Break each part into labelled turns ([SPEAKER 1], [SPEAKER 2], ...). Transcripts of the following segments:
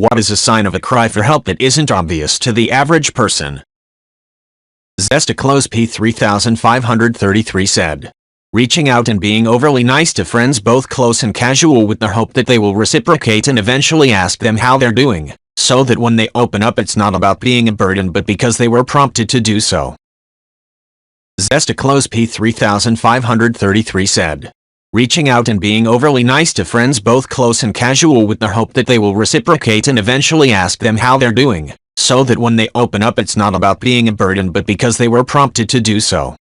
[SPEAKER 1] What is a sign of a cry for help that isn't obvious to the average person? Zestaclose P3533 said. Reaching out and being overly nice to friends, both close and casual, with the hope that they will reciprocate and eventually ask them how they're doing, so that when they open up it's not about being a burden but because they were prompted to do so. Zestaclose P3533 said. Reaching out and being overly nice to friends, both close and casual, with the hope that they will reciprocate and eventually ask them how they're doing, so that when they open up it's not about being a burden but because they were prompted to do so.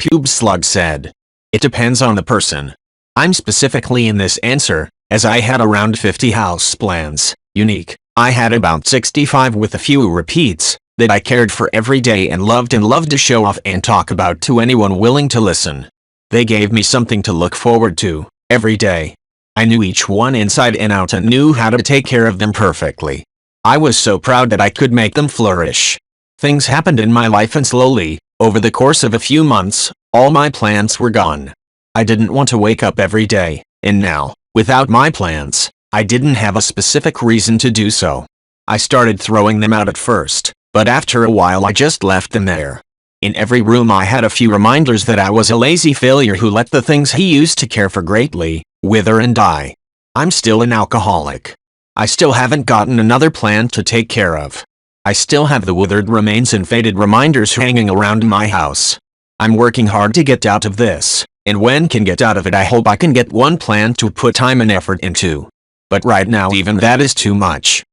[SPEAKER 1] Pube Slug said. It depends on the person. I'm specifically in this answer, as I had around 50 house plans, unique. I had about 65 with a few repeats, that I cared for every day and loved to show off and talk about to anyone willing to listen. They gave me something to look forward to, every day. I knew each one inside and out and knew how to take care of them perfectly. I was so proud that I could make them flourish. Things happened in my life and slowly, over the course of a few months, all my plans were gone. I didn't want to wake up every day, and now, without my plans, I didn't have a specific reason to do so. I started throwing them out at first, but after a while I just left them there. In every room I had a few reminders that I was a lazy failure who let the things he used to care for greatly wither and die. I'm still an alcoholic. I still haven't gotten another plant to take care of. I still have the withered remains and faded reminders hanging around my house. I'm working hard to get out of this, and when can get out of it I hope I can get one plant to put time and effort into. But right now even that is too much.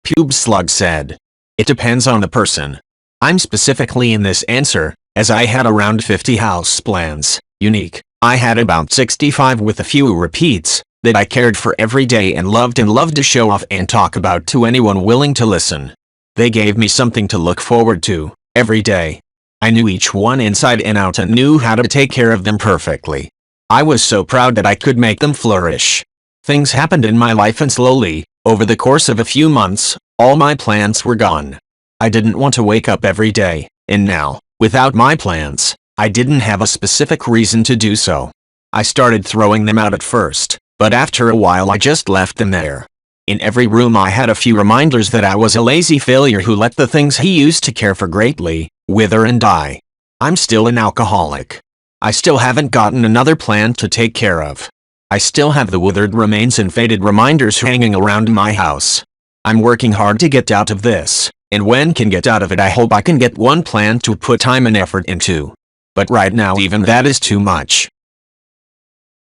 [SPEAKER 1] Pube Slug said. It depends on the person. I'm specifically in this answer, as I had around 50 house plans, unique. I had about 65 with a few repeats, that I cared for every day and loved to show off and talk about to anyone willing to listen. They gave me something to look forward to, every day. I knew each one inside and out and knew how to take care of them perfectly. I was so proud that I could make them flourish. Things happened in my life and slowly, over the course of a few months, all my plans were gone. I didn't want to wake up every day, and now, without my plans, I didn't have a specific reason to do so. I started throwing them out at first, but after a while I just left them there. In every room I had a few reminders that I was a lazy failure who let the things he used to care for greatly wither and die. I'm still an alcoholic. I still haven't gotten another plant to take care of. I still have the withered remains and faded reminders hanging around my house. I'm working hard to get out of this, and when can get out of it I hope I can get one plant to put time and effort into. But right now even that is too much.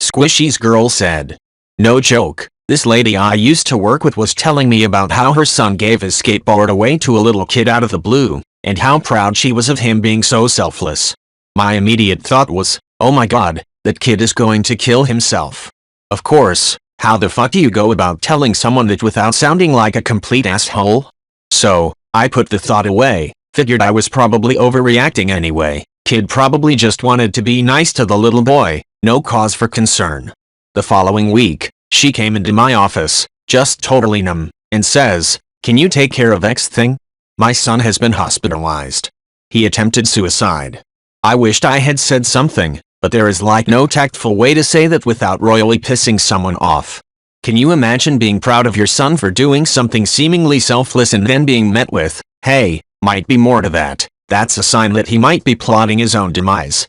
[SPEAKER 1] Squishy's girl said. No joke, this lady I used to work with was telling me about how her son gave his skateboard away to a little kid out of the blue, and how proud she was of him being so selfless. My immediate thought was, oh my god, that kid is going to kill himself. Of course, how the fuck do you go about telling someone that without sounding like a complete asshole? So, I put the thought away, figured I was probably overreacting anyway. Kid probably just wanted to be nice to the little boy, no cause for concern. The following week, she came into my office, just totally numb, and says, can you take care of X thing? My son has been hospitalized. He attempted suicide. I wished I had said something, but there is like no tactful way to say that without royally pissing someone off. Can you imagine being proud of your son for doing something seemingly selfless and then being met with, hey, might be more to that. That's a sign that he might be plotting his own demise, ?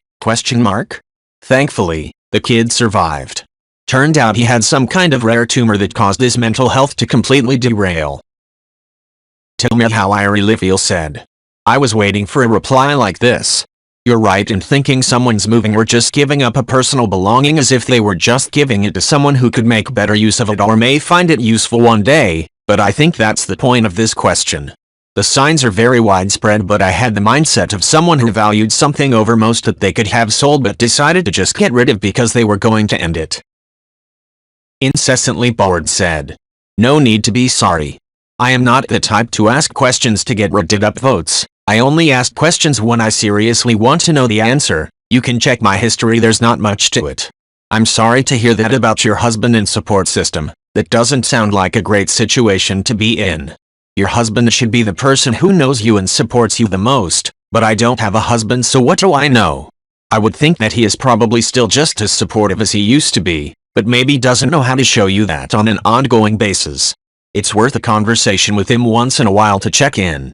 [SPEAKER 1] Thankfully, the kid survived. Turned out he had some kind of rare tumor that caused his mental health to completely derail. Tell me how I really feel said. I was waiting for a reply like this. You're right in thinking someone's moving or just giving up a personal belonging as if they were just giving it to someone who could make better use of it or may find it useful one day, but I think that's the point of this question. The signs are very widespread, but I had the mindset of someone who valued something over most that they could have sold but decided to just get rid of because they were going to end it. Incessantly bored said. No need to be sorry. I am not the type to ask questions to get Reddit up votes. I only ask questions when I seriously want to know the answer. You can check my history, there's not much to it. I'm sorry to hear that about your husband and support system. That doesn't sound like a great situation to be in. Your husband should be the person who knows you and supports you the most, but I don't have a husband, so what do I know? I would think that he is probably still just as supportive as he used to be, but maybe doesn't know how to show you that on an ongoing basis. It's worth a conversation with him once in a while to check in.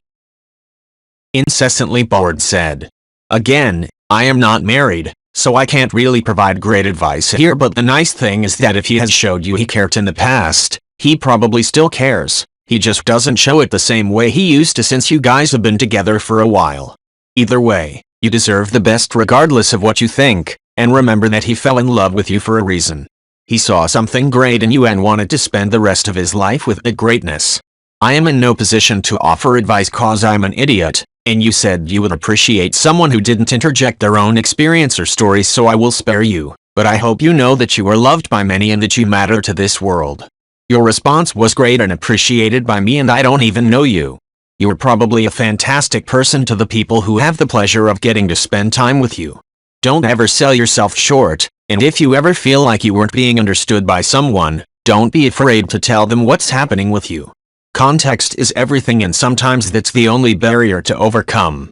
[SPEAKER 1] Incessantly bored said. Again, I am not married, so I can't really provide great advice here, but the nice thing is that if he has showed you he cared in the past, he probably still cares. He just doesn't show it the same way he used to since you guys have been together for a while. Either way, you deserve the best regardless of what you think, and remember that he fell in love with you for a reason. He saw something great in you and wanted to spend the rest of his life with that greatness. I am in no position to offer advice cause I'm an idiot, and you said you would appreciate someone who didn't interject their own experience or story, so I will spare you, but I hope you know that you are loved by many and that you matter to this world. Your response was great and appreciated by me, and I don't even know you. You are probably a fantastic person to the people who have the pleasure of getting to spend time with you. Don't ever sell yourself short, and if you ever feel like you weren't being understood by someone, don't be afraid to tell them what's happening with you. Context is everything, and sometimes that's the only barrier to overcome.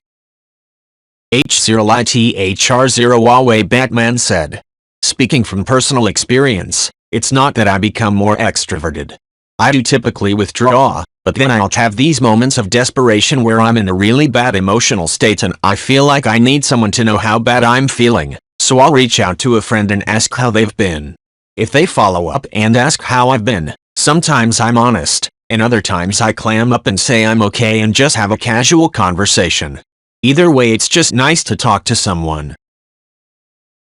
[SPEAKER 1] H0LITHR0 Huawei Batman said. Speaking from personal experience, it's not that I become more extroverted. I do typically withdraw, but then I'll have these moments of desperation where I'm in a really bad emotional state and I feel like I need someone to know how bad I'm feeling, so I'll reach out to a friend and ask how they've been. If they follow up and ask how I've been, sometimes I'm honest, and other times I clam up and say I'm okay and just have a casual conversation. Either way, it's just nice to talk to someone.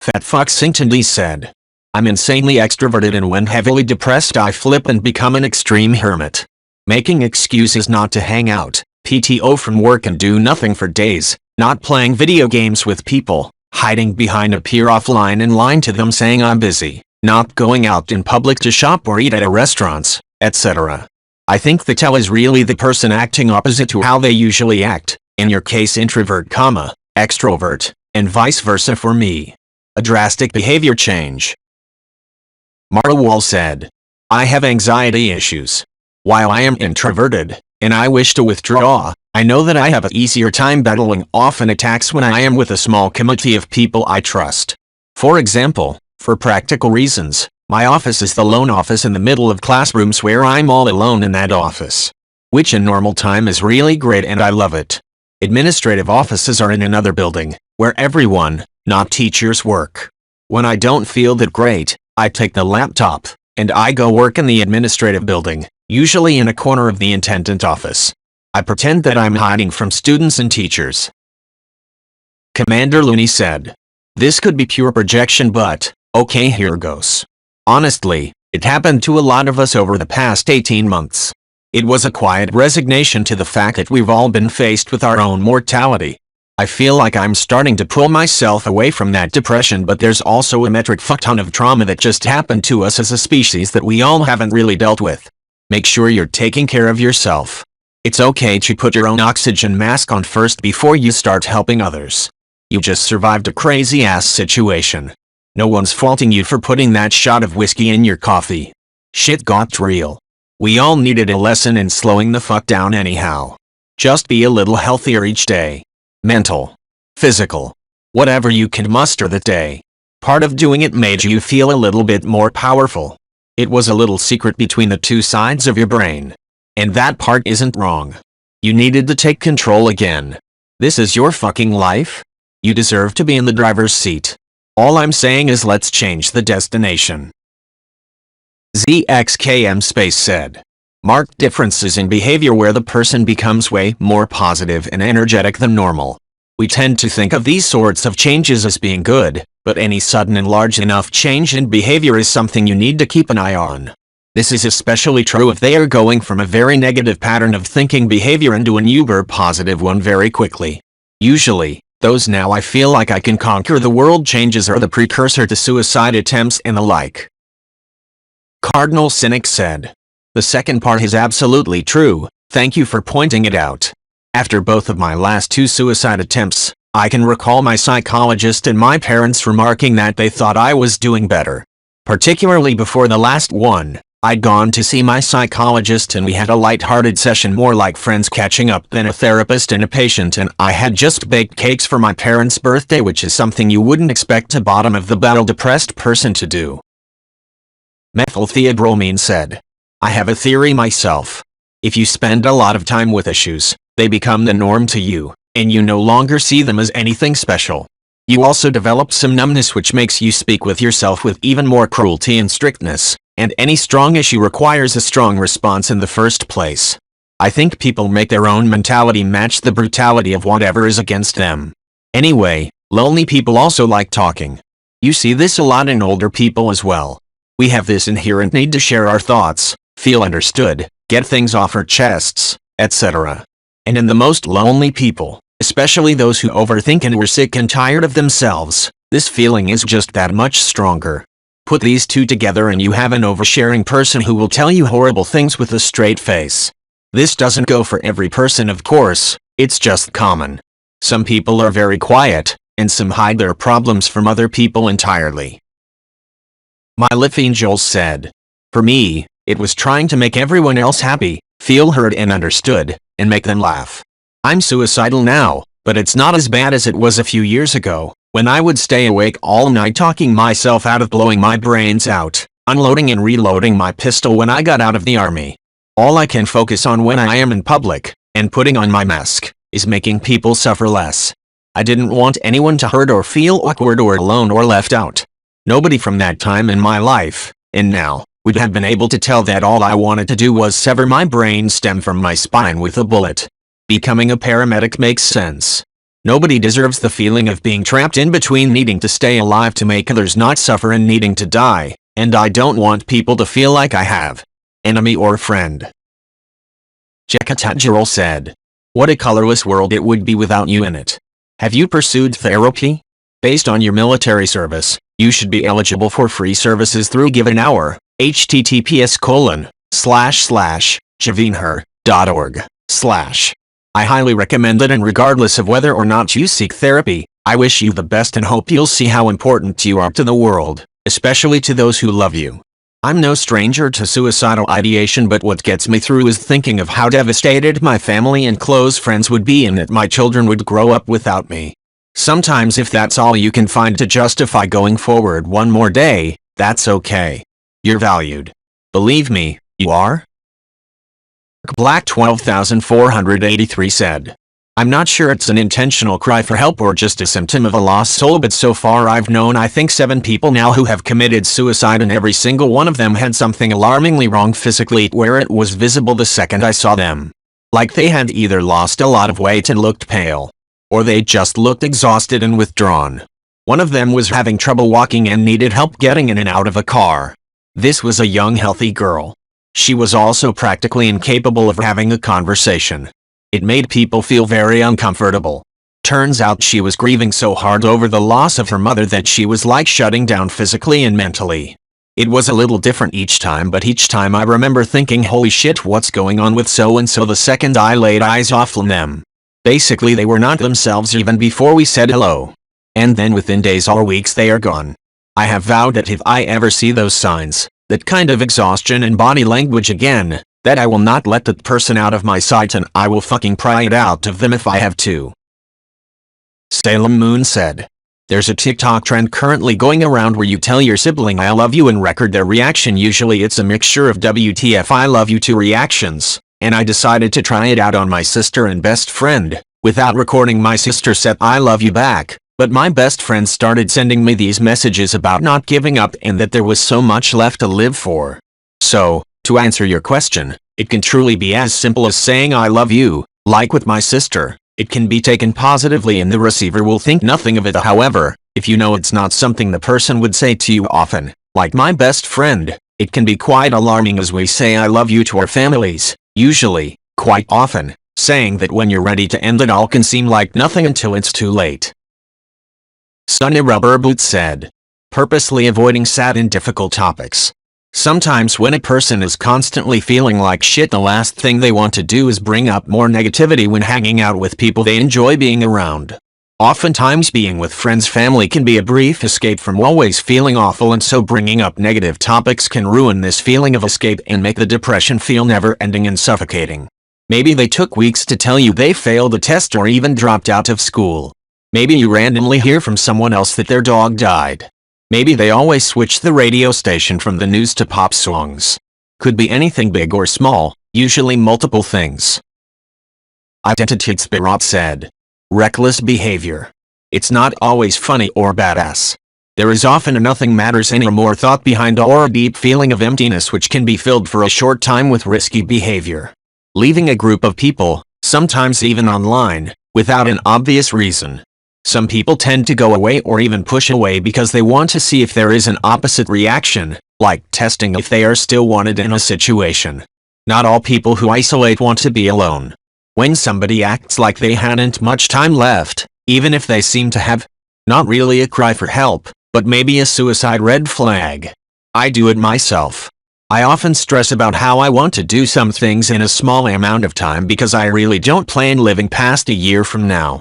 [SPEAKER 1] Fat Foxington D said. I'm insanely extroverted, and when heavily depressed I flip and become an extreme hermit. Making excuses not to hang out, PTO from work and do nothing for days, not playing video games with people, hiding behind a peer offline and lying to them saying I'm busy, not going out in public to shop or eat at restaurants, etc. I think the tell is really the person acting opposite to how they usually act, in your case introvert, extrovert, and vice versa for me. A drastic behavior change. Mara Wall said. I have anxiety issues. While I am introverted, and I wish to withdraw, I know that I have an easier time battling off an attacks when I am with a small community of people I trust. For example, for practical reasons, my office is the lone office in the middle of classrooms where I'm all alone in that office. Which in normal time is really great and I love it. Administrative offices are in another building, where everyone, not teachers, work. When I don't feel that great, I take the laptop, and I go work in the administrative building, usually in a corner of the intendant office. I pretend that I'm hiding from students and teachers. Commander Looney said. This could be pure projection, but, okay, here goes. Honestly, it happened to a lot of us over the past 18 months. It was a quiet resignation to the fact that we've all been faced with our own mortality. I feel like I'm starting to pull myself away from that depression, but there's also a metric fuck ton of trauma that just happened to us as a species that we all haven't really dealt with. Make sure you're taking care of yourself. It's okay to put your own oxygen mask on first before you start helping others. You just survived a crazy-ass situation. No one's faulting you for putting that shot of whiskey in your coffee. Shit got real. We all needed a lesson in slowing the fuck down anyhow. Just be a little healthier each day. Mental, physical, whatever you can muster that day. Part of doing it made you feel a little bit more powerful. It was a little secret between the two sides of your brain. And that part isn't wrong. You needed to take control again. This is your fucking life. You deserve to be in the driver's seat. All I'm saying is let's change the destination. ZXKM Space said. Marked differences in behavior where the person becomes way more positive and energetic than normal. We tend to think of these sorts of changes as being good, but any sudden and large enough change in behavior is something you need to keep an eye on. This is especially true if they are going from a very negative pattern of thinking behavior into an uber positive one very quickly. Usually, those now I feel like I can conquer the world changes are the precursor to suicide attempts and the like. Cardinal Cynic said. The second part is absolutely true, thank you for pointing it out. After both of my last 2 suicide attempts, I can recall my psychologist and my parents remarking that they thought I was doing better. Particularly before the last one, I'd gone to see my psychologist and we had a light-hearted session more like friends catching up than a therapist and a patient, and I had just baked cakes for my parents' birthday, which is something you wouldn't expect a bottom-of-the-barrel depressed person to do. Methyltheobromine said. I have a theory myself. If you spend a lot of time with issues, they become the norm to you, and you no longer see them as anything special. You also develop some numbness which makes you speak with yourself with even more cruelty and strictness, and any strong issue requires a strong response in the first place. I think people make their own mentality match the brutality of whatever is against them. Anyway, lonely people also like talking. You see this a lot in older people as well. We have this inherent need to share our thoughts, feel understood, get things off our chests, etc. And in the most lonely people, especially those who overthink and are sick and tired of themselves, this feeling is just that much stronger. Put these two together and you have an oversharing person who will tell you horrible things with a straight face. This doesn't go for every person, of course, it's just common. Some people are very quiet, and some hide their problems from other people entirely. My Life Angel said. For me, it was trying to make everyone else happy, feel heard and understood, and make them laugh. I'm suicidal now, but it's not as bad as it was a few years ago, when I would stay awake all night talking myself out of blowing my brains out, unloading and reloading my pistol when I got out of the army. All I can focus on when I am in public, and putting on my mask, is making people suffer less. I didn't want anyone to hurt or feel awkward or alone or left out. Nobody from that time in my life, and now, would have been able to tell that all I wanted to do was sever my brain stem from my spine with a bullet. Becoming a paramedic makes sense. Nobody deserves the feeling of being trapped in between needing to stay alive to make others not suffer and needing to die, and I don't want people to feel like I have enemy or friend. Jekatajirol said. What a colorless world it would be without you in it. Have you pursued therapy? Based on your military service, you should be eligible for free services through Given Hour, https://javinher.org/. I highly recommend it, and regardless of whether or not you seek therapy, I wish you the best and hope you'll see how important you are to the world, especially to those who love you. I'm no stranger to suicidal ideation, but what gets me through is thinking of how devastated my family and close friends would be and that my children would grow up without me. Sometimes if that's all you can find to justify going forward one more day, that's okay. You're valued. Believe me, you are. Black 12,483 said. I'm not sure it's an intentional cry for help or just a symptom of a lost soul, but so far I've known I think 7 people now who have committed suicide, and every single one of them had something alarmingly wrong physically where it was visible the second I saw them. Like they had either lost a lot of weight and looked pale, or they just looked exhausted and withdrawn. One of them was having trouble walking and needed help getting in and out of a car. This was a young healthy girl. She was also practically incapable of having a conversation. It made people feel very uncomfortable. Turns out she was grieving so hard over the loss of her mother that she was like shutting down physically and mentally. It was a little different each time, but each time I remember thinking, holy shit, what's going on with so-and-so the second I laid eyes off on them. Basically they were not themselves even before we said hello. And then within days or weeks they are gone. I have vowed that if I ever see those signs, that kind of exhaustion and body language again, that I will not let that person out of my sight, and I will fucking pry it out of them if I have to. Salem Moon said. There's a TikTok trend currently going around where you tell your sibling I love you and record their reaction. Usually it's a mixture of WTF I love you to reactions, and I decided to try it out on my sister and best friend. Without recording, my sister said I love you back, but my best friend started sending me these messages about not giving up and that there was so much left to live for. So, to answer your question, it can truly be as simple as saying I love you. Like with my sister, it can be taken positively and the receiver will think nothing of it. However, if you know it's not something the person would say to you often, like my best friend, it can be quite alarming, as we say I love you to our families, usually, quite often, saying that when you're ready to end it all can seem like nothing until it's too late. Sunny Rubber Boots said. Purposely avoiding sad and difficult topics. Sometimes when a person is constantly feeling like shit, the last thing they want to do is bring up more negativity when hanging out with people they enjoy being around. Oftentimes being with friends, family can be a brief escape from always feeling awful, and so bringing up negative topics can ruin this feeling of escape and make the depression feel never-ending and suffocating. Maybe they took weeks to tell you they failed a test or even dropped out of school. Maybe you randomly hear from someone else that their dog died. Maybe they always switch the radio station from the news to pop songs. Could be anything big or small, usually multiple things. Identity Spirit said. Reckless behavior. It's not always funny or badass. There is often a nothing matters anymore thought behind or a deep feeling of emptiness which can be filled for a short time with risky behavior. Leaving a group of people, sometimes even online, without an obvious reason. Some people tend to go away or even push away because they want to see if there is an opposite reaction, like testing if they are still wanted in a situation. Not all people who isolate want to be alone. When somebody acts like they hadn't much time left, even if they seem to have, not really a cry for help, but maybe a suicide red flag. I do it myself. I often stress about how I want to do some things in a small amount of time because I really don't plan living past a year from now.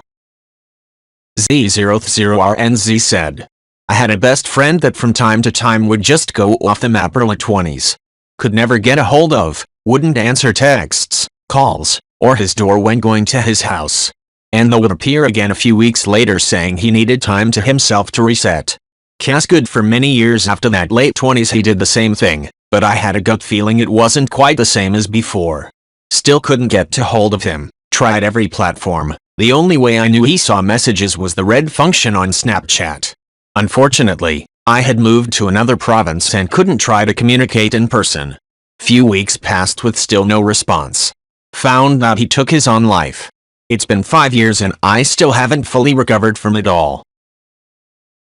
[SPEAKER 1] Z00RNZ said. I had a best friend that from time to time would just go off the map early 20s. Could never get a hold of, wouldn't answer texts, calls, or his door when going to his house. And would appear again a few weeks later saying he needed time to himself to reset. Cas good for many years after that late 20s he did the same thing, but I had a gut feeling it wasn't quite the same as before. Still couldn't get to hold of him, tried every platform. The only way I knew he saw messages was the red function on Snapchat. Unfortunately, I had moved to another province and couldn't try to communicate in person. Few weeks passed with still no response. Found out he took his own life. It's been 5 years and I still haven't fully recovered from it all.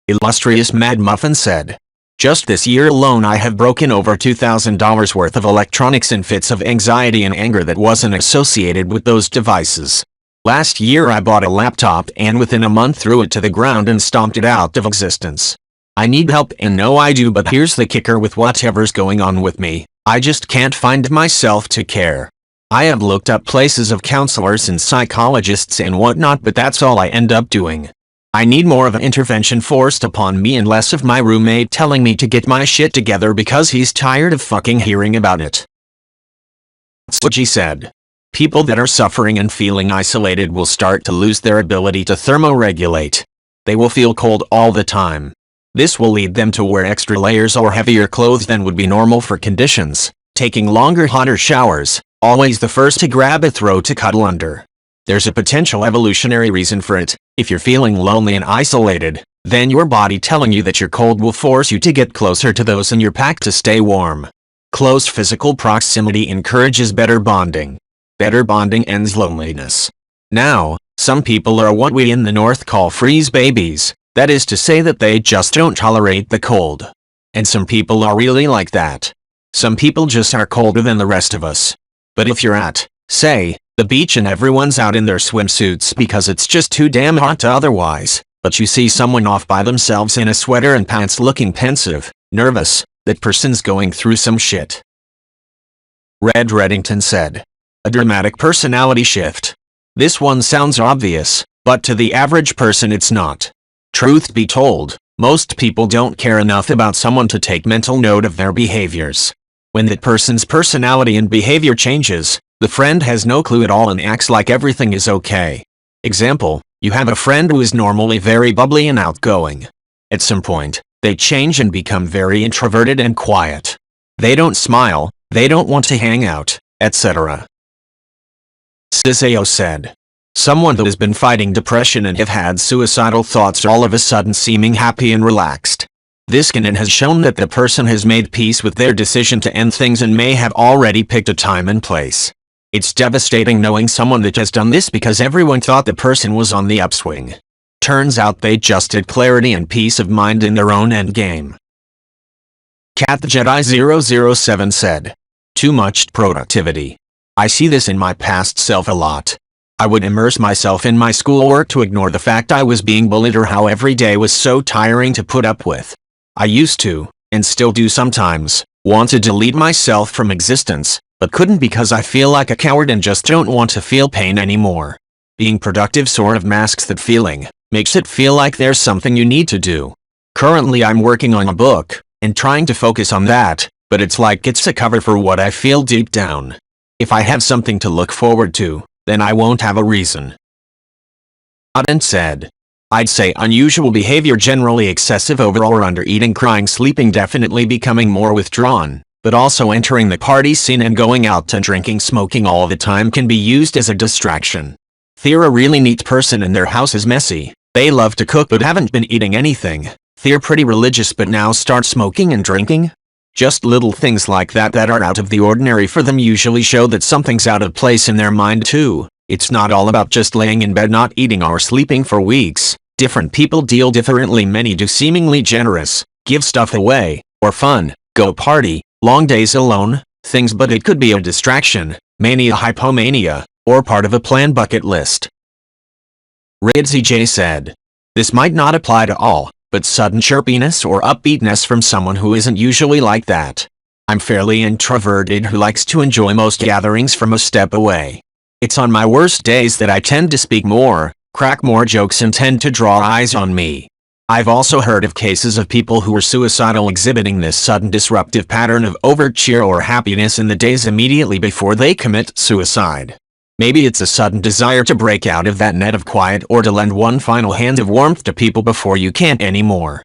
[SPEAKER 1] Illustrious Mad Muffin said. Just this year alone I have broken over $2,000 worth of electronics in fits of anxiety and anger that wasn't associated with those devices. Last year I bought a laptop and within a month threw it to the ground and stomped it out of existence. I need help and know I do, but here's the kicker with whatever's going on with me, I just can't find myself to care. I have looked up places of counselors and psychologists and whatnot, but that's all I end up doing. I need more of an intervention forced upon me and less of my roommate telling me to get my shit together because he's tired of fucking hearing about it. Suji said. People that are suffering and feeling isolated will start to lose their ability to thermoregulate. They will feel cold all the time. This will lead them to wear extra layers or heavier clothes than would be normal for conditions, taking longer hotter showers, always the first to grab a throw to cuddle under. There's a potential evolutionary reason for it. If you're feeling lonely and isolated, then your body telling you that you're cold will force you to get closer to those in your pack to stay warm. Close physical proximity encourages better bonding. Better bonding ends loneliness. Now, some people are what we in the North call freeze babies, that is to say that they just don't tolerate the cold. And some people are really like that. Some people just are colder than the rest of us. But if you're at, say, the beach and everyone's out in their swimsuits because it's just too damn hot to otherwise, but you see someone off by themselves in a sweater and pants looking pensive, nervous, that person's going through some shit. Red Reddington said. A dramatic personality shift. This one sounds obvious, but to the average person it's not. Truth be told, most people don't care enough about someone to take mental note of their behaviors. When that person's personality and behavior changes, the friend has no clue at all and acts like everything is okay. Example, you have a friend who is normally very bubbly and outgoing. At some point, they change and become very introverted and quiet. They don't smile, they don't want to hang out, etc. Cizeo said. Someone that has been fighting depression and have had suicidal thoughts all of a sudden seeming happy and relaxed. This canon has shown that the person has made peace with their decision to end things and may have already picked a time and place. It's devastating knowing someone that has done this because everyone thought the person was on the upswing. Turns out they just had clarity and peace of mind in their own endgame. Cat the Jedi 007 said. Too much productivity. I see this in my past self a lot. I would immerse myself in my schoolwork to ignore the fact I was being bullied or how every day was so tiring to put up with. I used to, and still do sometimes, want to delete myself from existence, but couldn't because I feel like a coward and just don't want to feel pain anymore. Being productive sort of masks that feeling, makes it feel like there's something you need to do. Currently I'm working on a book, and trying to focus on that, but it's like it's a cover for what I feel deep down. If I have something to look forward to, then I won't have a reason. Auden said. I'd say unusual behavior, generally excessive overall or under-eating, crying, sleeping, definitely becoming more withdrawn, but also entering the party scene and going out and drinking, smoking all the time can be used as a distraction. They're a really neat person and their house is messy. They love to cook but haven't been eating anything. They're pretty religious but now start smoking and drinking. Just little things like that that are out of the ordinary for them usually show that something's out of place in their mind too. It's not all about just laying in bed not eating or sleeping for weeks. Different people deal differently. Many do seemingly generous, give stuff away, or fun, go party, long days alone, things, but it could be a distraction, mania, hypomania, or part of a planned bucket list. Ridzi J said, this might not apply to all, but sudden chirpiness or upbeatness from someone who isn't usually like that. I'm fairly introverted who likes to enjoy most gatherings from a step away. It's on my worst days that I tend to speak more, crack more jokes, and tend to draw eyes on me. I've also heard of cases of people who are suicidal exhibiting this sudden disruptive pattern of overt cheer or happiness in the days immediately before they commit suicide. Maybe it's a sudden desire to break out of that net of quiet or to lend one final hand of warmth to people before you can't anymore.